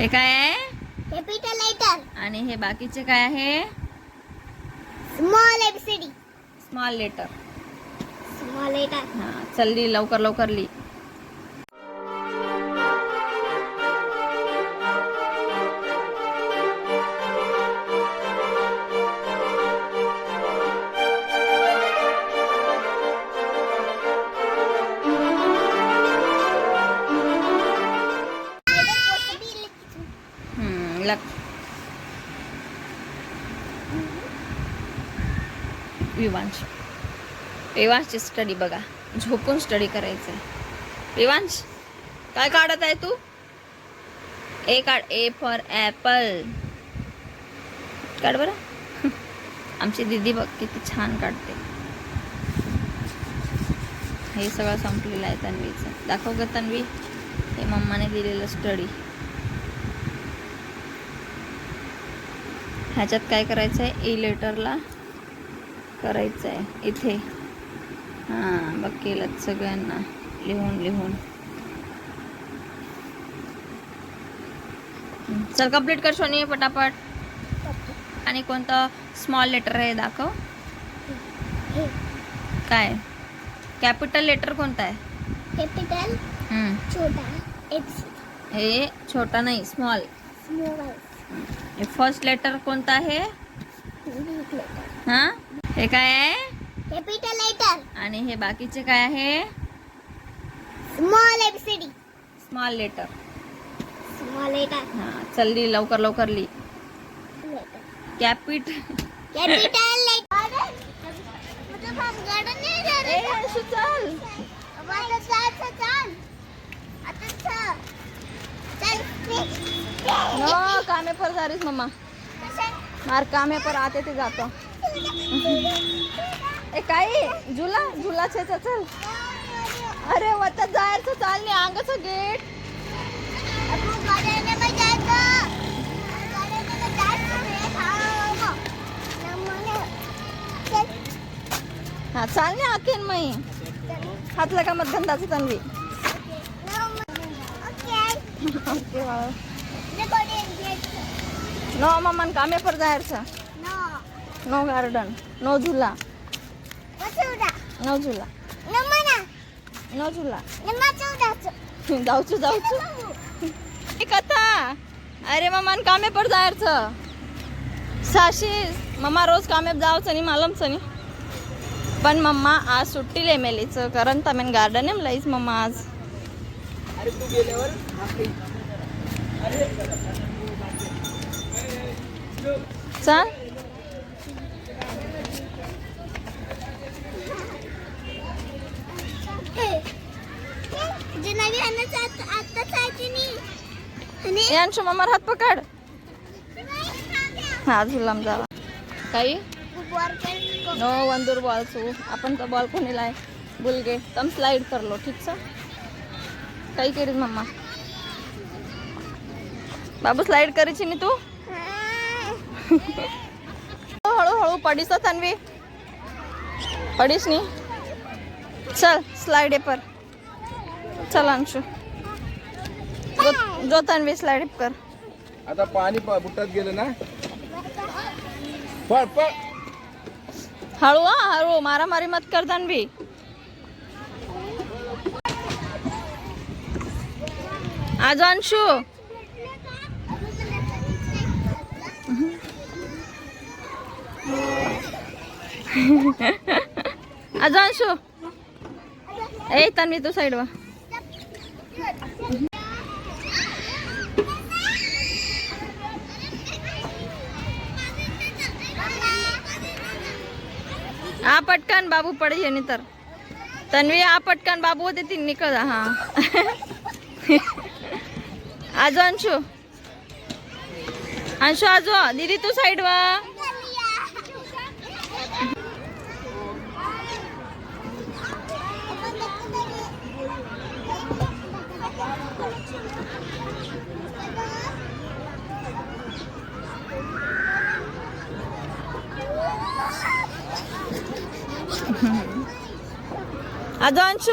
हे काय आहे? Capital letter. आणि हे बाकीचे काय आहे? Small A B C D. Small letter. Small letter. हा चल ली लवकर लवकर ली. लग विवांशची स्टडी बघा, झोपून स्टडी करायचंय. विवांश काय काढत आहे तू? ए काढ. ए फॉर ऍपल काढ बरं. आमची दीदी बघ किती छान काढते. हे सगळं संपलेलं आहे तन्वीचं. दाखव ग तन्वी, हे मम्माने दिलेलं स्टडी. ह्याच्यात काय करायचं आहे? ए लेटरला करायचं आहे इथे. हां बघ केलं सगळ्यांना लिहून लिहून. चल कंप्लीट कर सोनी पटापट. आणि कोणतं स्मॉल लेटर आहे दाखव. काय कॅपिटल लेटर कोणता आहे? कॅपिटल छोटा. एबीसीडी. हे छोटा नाही, स्मॉल. स्मॉल. फर्स्ट लेटर कोणता आहे? हा हे काय आहे? Capital letter. आणि हे बाकीचे काय आहे? Small A B C D. Small letter. Small letter. हा चल ली लवकर लवकर ली. Capital letter. मतलब हम गार्डन नहीं जा रहे. चल हमारा साथ चल. आता चल. नो कामे पर जा रही मम्मा. मार कामे पर आते थे जातो. ए काय झुला झुला छे चल. अरे वतात जायचं चाल नाही अंगाचं गेट. हा चाल नाही आकेन मई हातला का मत गंधाचं तन्वी. ओके बाळा. नो मम्मान कामे पर जायचं. No garden. नो झुला. नो झुला. नो झुला. जाऊचू जाऊचू. कथा. अरे मम्मान कामे पर जायचं. साशीस मम्मा रोज कामे जावचं नाही मालमचं नाही. पण मम्मा आज सुट्टी ले मेलीचं कारण तमेन गार्डन एम लाईस मम्मा आज. चल यांशो मम्मा हात पकड. हा झुलाम जावा काही नो वंदूर बॉल सु आपण तो बॉल कोणी लाय भूल गए. तम स्लाइड कर लो ठीक सा. काही करीत मम्मा बाबू स्लाइड करीची नी तू. हळूहळू पडीस तन्वी पडीस नी. चल स्लाइड पर चल अंशु. जो तन्वी स्लाइड कर. आता पाणी बुट्टात गेलं ना. पळ पळ. हळू हा हळू मारामारी मत कर तन्वी. आज अंशु आज अंशु. ए तन्वी तू साइड वा. आ पटकन बाबू पडे नाही तर. तन्वी आ पटकन बाबू होते ती निकल. हा आजो अंशु. अंशु आजो. दीदी तू साइड वा. आजो अंशु.